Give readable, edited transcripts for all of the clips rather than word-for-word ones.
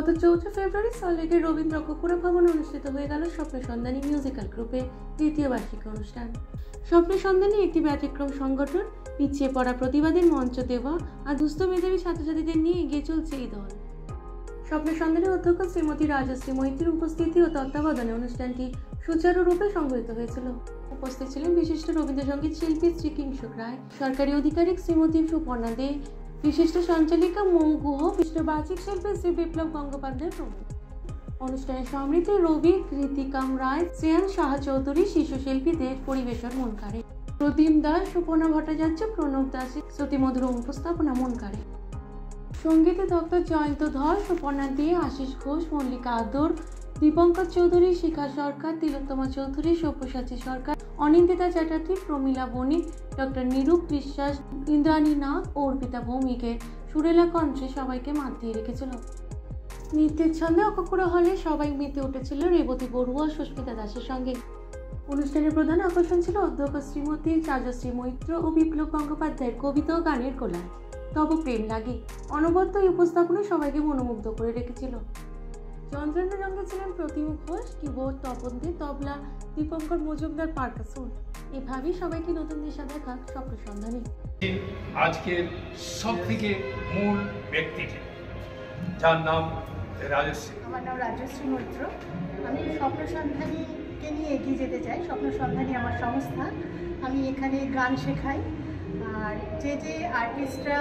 গত 4 ফেব্রুয়ারি সল্টলেকের রবীন্দ্র কপুরা ভবনে অনুষ্ঠিত হয়ে গেল স্বপ্ন সন্ধানী মিউজিক্যাল গ্রুপের দ্বিতীয় বার্ষিক অনুষ্ঠান। স্বপ্ন সন্ধানী একটি ব্যতিক্রম সংগঠন, পিছিয়ে পড়া প্রতিবাদের মঞ্চ দেওয়া আর দুস্থ মেধাবী ছাত্রছাত্রীদের নিয়ে এগিয়ে চলছে এই দল। স্বপ্ন সন্ধানের অধ্যক্ষ শ্রীমতী রাজশ্রী মৈত্রীর উপস্থিতি ও তত্ত্বাবধানে অনুষ্ঠানটি সুচারুরূপে সংগঠিত হয়েছিল। উপস্থিত ছিলেন বিশিষ্ট রবীন্দ্রসঙ্গীত শিল্পী শ্রী কিংসুক রায়, সরকারি আধিকারিক শ্রীমতী সুপর্ণা দে, বিশিষ্ট সঞ্চালিকা মৌ গুহ, বিশিষ্ট বাচিক শিল্পী শ্রী বিপ্লব গঙ্গোপাধ্যায় প্রমুখ। অনুষ্ঠানে সমৃদ্ধি রবি, কৃতিকাম রায়, শ্রেয়ান সাহা চৌধুরী, শিশু শিল্পীদের পরিবেশন মন কাড়ে। প্রতিম দাস, সুপর্ণা ভট্টাচার্য, প্রণব দাস শ্রুতিমধুর উপস্থাপনা মন কাড়ে। সঙ্গীতে ডক্টর জয়ন্ত ধর, সুপর্ণা দে, আশিস ঘোষ, মল্লিকা আদর, দীপঙ্কর চৌধুরী, শিখা সরকার, তিলোত্তমা চৌধুরী, সব্যসাচী সরকার, অনিন্দিতা চ্যাটার্জি, প্রমীলা বণিক, ডক্টর নিরূপ বিশ্বাস, ইন্দ্রাণী নাথ ও অর্পিতা ভৌমিকের সুরেলা কণ্ঠে সবাইকে মাত দিয়ে রেখেছিল। নৃত্যের ছন্দে অককুড়া হলে সবাই মেতে উঠেছিল রেবতী বড়ুয়া, সুস্মিতা দাসের সঙ্গে। অনুষ্ঠানের প্রধান আকর্ষণ ছিল অধ্যক্ষ শ্রীমতী রাজশ্রী মৈত্র ও বিপ্লব গঙ্গোপাধ্যায়ের কবিতা ও গানের কোলাজ তব প্রেম লাগে। অনবদ্য এই উপস্থাপনা সবাইকে মনোমুগ্ধ করে রেখেছিল। যন্ত্রণার রঙে ছিলেন প্রতিম ঘোষ, কিবোর্ড তপন দে, তবলা দীপঙ্কর মজুমদার, পারকাসন। এভাবেই সবাইকে নতুন দিশা দেখা স্বপ্ন সন্ধানী। আজকের সব থেকে মূল ব্যক্তিটি, যার নাম রাজশ্রী। আমার নাম রাজশ্রী মৈত্র। আমি স্বপ্ন সন্ধানীকে নিয়ে এগিয়ে যেতে চাই। স্বপ্ন সন্ধানী আমার সংস্থা। আমি এখানে গান শেখাই। আর যে আর্টিস্টরা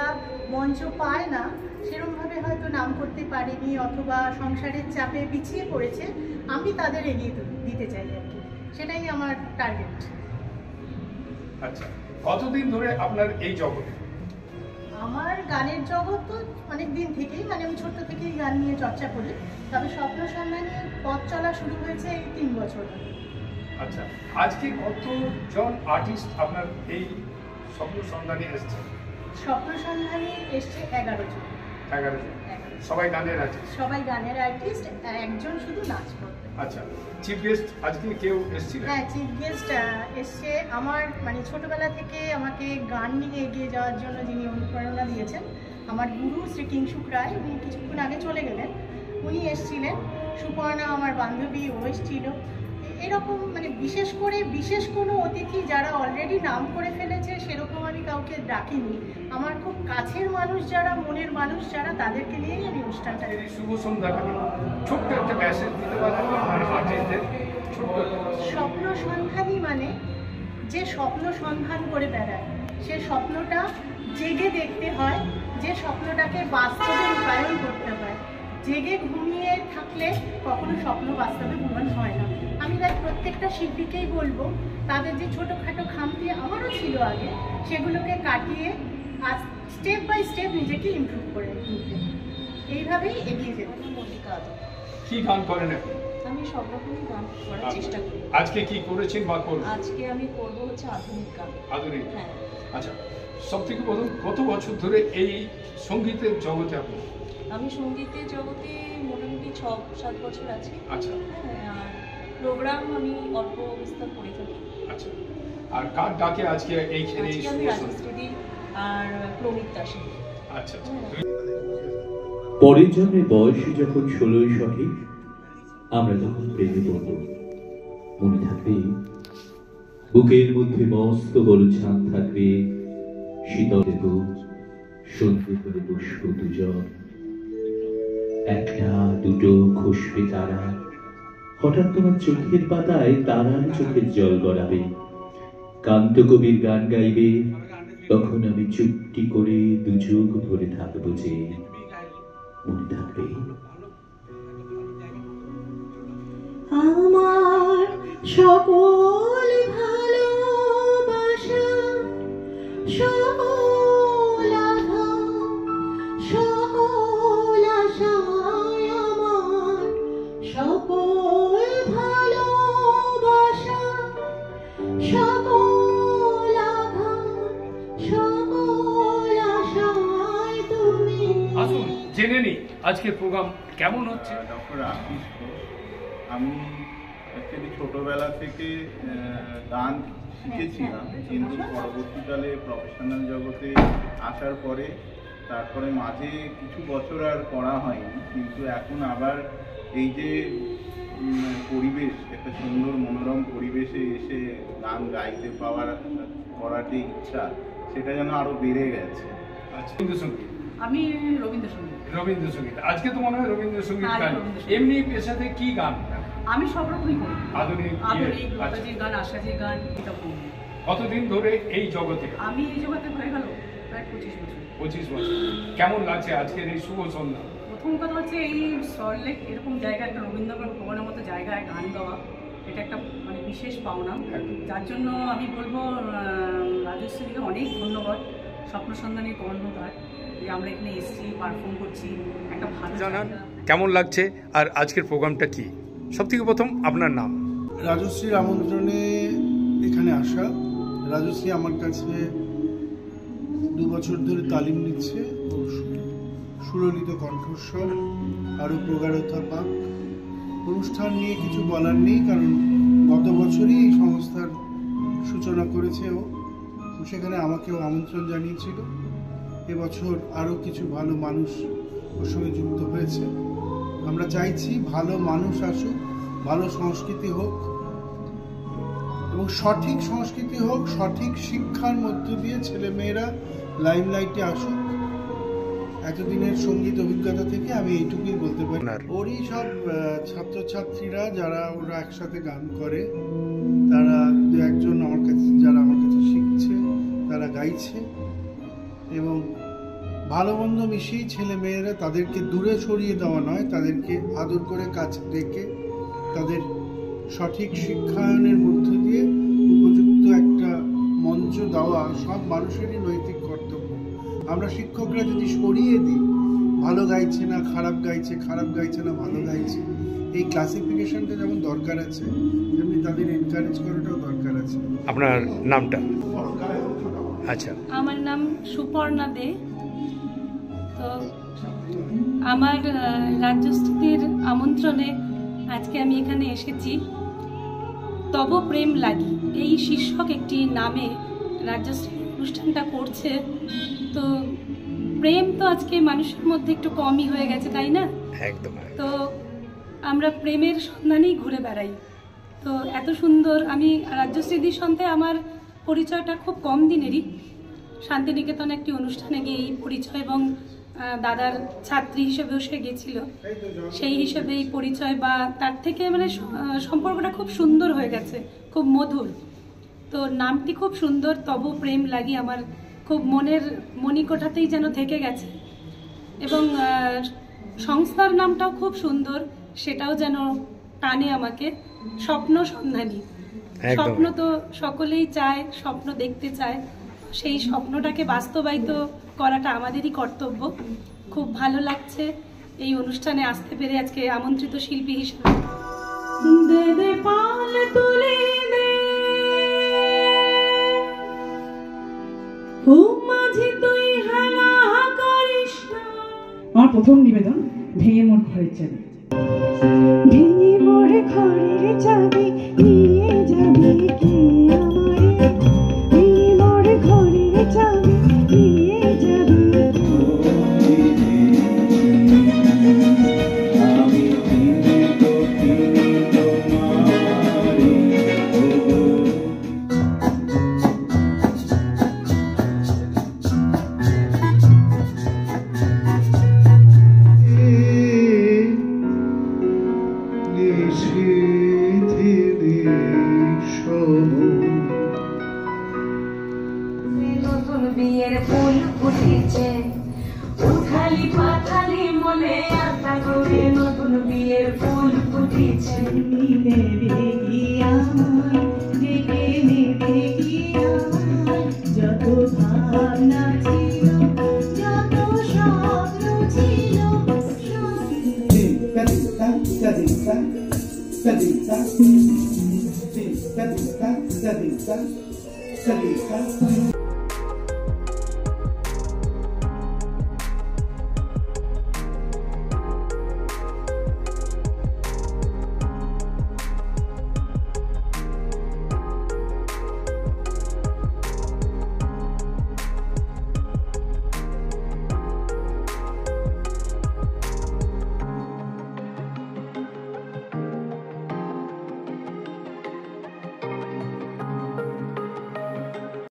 মঞ্চ পায় না, সেরকমভাবে হয়তো নাম করতে পারেনি অথবা সংসারের চাপে পিছিয়ে পড়েছে, আমি তাদের এগিয়ে দিতে চাই আর কি। সেটাই আমার টার্গেট। আচ্ছা, কতদিন ধরে আপনার এই জগতে? আমার গানের জগৎ তো অনেক দিন থেকেই, আমি ছোট্ট থেকেই গান নিয়ে চর্চা করি। তবে স্বপ্ন সন্ধানের পথ চলা শুরু হয়েছে এই 3 বছর। আচ্ছা, আজকে কতজন আর্টিস্ট আপনার এই স্বপ্ন সন্ধানে এসছে? স্বপ্ন সন্ধানে এসছে 11 জন। 11 জন। সবাই গানের আর্টিস্ট? সবাই গানের আর্টিস্ট, একজন শুধু নাচ করবে। আচ্ছা, চিফ গেস্ট আজকে কেউ এসেছিল? হ্যাঁ, চিফ গেস্ট এসছে। আমার ছোটবেলা থেকে আমাকে গান নিয়ে এগিয়ে যাওয়ার জন্য যিনি অনুপ্রেরণা দিয়েছেন, আমার গুরু শ্রী কিংসুক রায়, উনি কিছুক্ষণ আগে চলে গেলেন, উনি এসছিলেন। সুপর্ণা আমার বান্ধবী, ও এসছিল। এরকম বিশেষ কোনো অতিথি যারা অলরেডি নাম করে ফেলেছে সেরকম আমি কাউকে ডাকিনি। আমার খুব কাছের মানুষ যারা, মনের মানুষ যারা, তাদেরকে নিয়েই আমি অনুষ্ঠানটা। শুভ সন্ধ্যা, ছোট্ট একটা মেসেজ দিতে পারবেন আর্টিস্টদের? স্বপ্ন সন্ধানী মানে যে স্বপ্ন সন্ধান করে বেড়ায়, সে স্বপ্নটা জেগে দেখতে হয়, যে স্বপ্নটাকে বাস্তবে রূপায়ণ করতে হয়। জেগে ঘুমিয়ে থাকলে কখনো স্বপ্ন বাস্তবে প্রমাণ হয় না। আমি তাই প্রত্যেকটা শিল্পীকেই বলবো, তাদের যে ছোটোখাটো খামতি আমারও ছিল আগে, সেগুলোকে কাটিয়ে আজ স্টেপ বাই স্টেপ নিজেকে ইমপ্রুভ করে তুলতে, এইভাবেই এগিয়ে যেতে। মল্লিকা আদর। কি গান করেন আপনি? আমি সব রকমই গান করার চেষ্টা করি। আজকে কি করেছেন বা করবেন? আজকে আমি করবো হচ্ছে আধুনিক গান। আধুনিক? হ্যাঁ। আচ্ছা, সব থেকে প্রথম কত বছর ধরে এই সঙ্গীতের জগতে আপনি? আমি সঙ্গীতের জগতে মোটামুটি 6-7 বছর আছি। আচ্ছা। হ্যাঁ, আর প্রোগ্রাম আমি অল্প বিস্তার করে থাকি। আচ্ছা, আর কার ডাকে আজকে এইখানে? আমি রাজশ্রী আর প্রমিত দাসী। আচ্ছা। পরের জন্মের বয়স যখন 16 সঠিক, আমরা তখন প্রেমে পড়ব। মনে থাকবে বুকের মধ্যে মস্ত বড় ছাদ থাকবে, শীতল বুক, সন্ধে করে বসবো দুজন, একটা দুটো খসবে তারা, হঠাৎ তোমার চোখের পাতায় তারার চোখের জল গড়াবে, কান্ত কবির গান গাইবে, তখন আমি চুপটি করে দুচোখ ভরে থাকবো যে। মনে থাকবে আমার সকল ভালোবাসা, সকল আশা, সকল আশায় আমার সকল ভালোবাসা, সকল আঘাত, সকল আশায় তুমি। আসুন জেনে নিই আজকের প্রোগ্রাম কেমন হচ্ছে। ডক্টর আশিস ঘোষ। আমি অ্যাকচুয়ালি ছোটোবেলা থেকে গান শিখেছিলাম, কিন্তু পরবর্তীকালে প্রফেশনাল জগতে আসার পরে তারপরে মাঝে কিছু বছর আর করা হয়নি, কিন্তু এখন আবার এই যে পরিবেশ, একটা সুন্দর মনোরম পরিবেশে এসে গান গাইতে পাওয়ার করার যে ইচ্ছা, সেটা যেন আরো বেড়ে গেছে। আচ্ছা, রবীন্দ্রসঙ্গীত। আমি রবীন্দ্রসঙ্গীত। রবীন্দ্রসঙ্গীত, আজকে তো মনে হয় রবীন্দ্রসঙ্গীত গান। এমনি পেশাতে কি গান? আমি সব রকমই করি, আধুনিক, লতাজির গান, আশাজির গান, এটা করি। কতদিন ধরে এই জগতে? আমি এই জগতে হয়ে গেল প্রায় 25 বছর। 25 বছর। কেমন লাগছে আজকের এই শুভ সন্ধ্যা? প্রথম কথা হচ্ছে এই সল্টলেক এরকম জায়গায়, একটা রবীন্দ্র ভবনের মতো জায়গায় গান গাওয়া, এটা একটা মানে বিশেষ পাওনা। যার জন্য আমি বলবো রাজশ্রীকে অনেক ধন্যবাদ, স্বপ্ন সন্ধানীর কর্ণধার, যে আমরা এখানে এসেছি, পারফর্ম করছি, একটা ভালো জানান কেমন লাগছে আর আজকের প্রোগ্রামটা কি? সব থেকে প্রথম আপনার নাম। রাজশ্রীর আমন্ত্রণে এখানে আসা। রাজশ্রী আমার কাছে 2 বছর ধরে তালিম নিচ্ছে। ওর সুললিত কণ্ঠস্বর আরও প্রগাঢ়তা পাক। অনুষ্ঠান নিয়ে কিছু বলার নেই, কারণ গত বছরই এই সংস্থার সূচনা করেছে ও। সেখানে আমাকেও আমন্ত্রণ জানিয়েছিল। এবছর আরও কিছু ভালো মানুষ ওর সঙ্গে যুক্ত হয়েছে। আমরা চাইছি ভালো মানুষ আসুক, ভালো সংস্কৃতি হোক, এবং সঠিক সংস্কৃতি হোক, সঠিক শিক্ষার মধ্য দিয়ে ছেলেমেয়েরা লাইমলাইটে আসুক। এতদিনের সঙ্গীত অভিজ্ঞতা থেকে আমি এইটুকুই বলতে পারি। ওরই সব ছাত্রছাত্রীরা যারা ওরা একসাথে গান করে, তারা 2-1 জন আমার কাছে, যারা আমার কাছে শিখছে, তারা গাইছে, এবং ভালো মন্দ মিশিয়ে ছেলে মেয়েরা, তাদেরকে দূরে সরিয়ে দেওয়া নয়, তাদেরকে আদর করে কাছে ডেকে তাদের সঠিক শিক্ষায়নের মধ্য দিয়ে উপযুক্ত একটা মঞ্চ দেওয়া সব মানুষেরই নৈতিক কর্তব্য। আমরা শিক্ষকরা যদি সরিয়ে দিই, ভালো গাইছে না খারাপ গাইছে, খারাপ গাইছে না ভালো গাইছে, এই ক্লাসিফিকেশনটা যেমন দরকার আছে, তেমনি তাদের এনকারেজ করাটাও দরকার আছে। আপনার নামটা? আচ্ছা, আমার নাম সুপর্ণা দে। তো আমার রাজ্যশ্রীর আমন্ত্রণে আজকে আমি এখানে এসেছি। তব প্রেম লাগি এই শীর্ষক একটি নামে রাজ্যশ্রী অনুষ্ঠানটা করছে। তো প্রেম তো আজকে মানুষের মধ্যে একটু কমই হয়ে গেছে, তাই না? একদম। তো আমরা প্রেমের সন্ধানেই ঘুরে বেড়াই। তো এত সুন্দর, আমি রাজ্যশ্রীদির সঙ্গে আমার পরিচয়টা খুব কম দিনেরই। শান্তিনিকেতন একটি অনুষ্ঠানে গিয়ে এই পরিচয়, এবং দাদার ছাত্রী হিসেবেও সে গেছিল, সেই হিসেবে এই পরিচয়, বা তার থেকে মানে সম্পর্কটা খুব সুন্দর হয়ে গেছে, খুব মধুর। তো নামটি খুব সুন্দর, তব প্রেম লাগি, আমার খুব মনের মণিকোঠাতেই যেন থেকে গেছে। এবং সংস্থার নামটাও খুব সুন্দর, সেটাও যেন টানে আমাকে, স্বপ্ন সন্ধানী। স্বপ্ন তো সকলেই চায়, স্বপ্ন দেখতে চায়, সেই স্বপ্নটাকে বাস্তবায়িত করাটা আমাদেরই কর্তব্য। খুব ভালো লাগছে এই অনুষ্ঠানে আসতে পেরে, আজকে আমন্ত্রিত শিল্পী হিসেবে। আমার প্রথম নিবেদন ভেঙে মোর ঘরের চাবি। ভেঙে মোর ঘরের চাবি নিয়ে যাবে কি আমারে, ভেঙে মোর ঘরের চাবি নিয়ে যাবে। নতুন বিয়ের ফুল ফুটেছে, উঠালি পাথালি মলে আশা করে নতুন বিয়ের ফুল ফুটেছে। নেবে কি আমায়, ডেকে নেবে কি আমায়, যত ভাবনা ছিল, যত স্বপ্ন ছিল, সব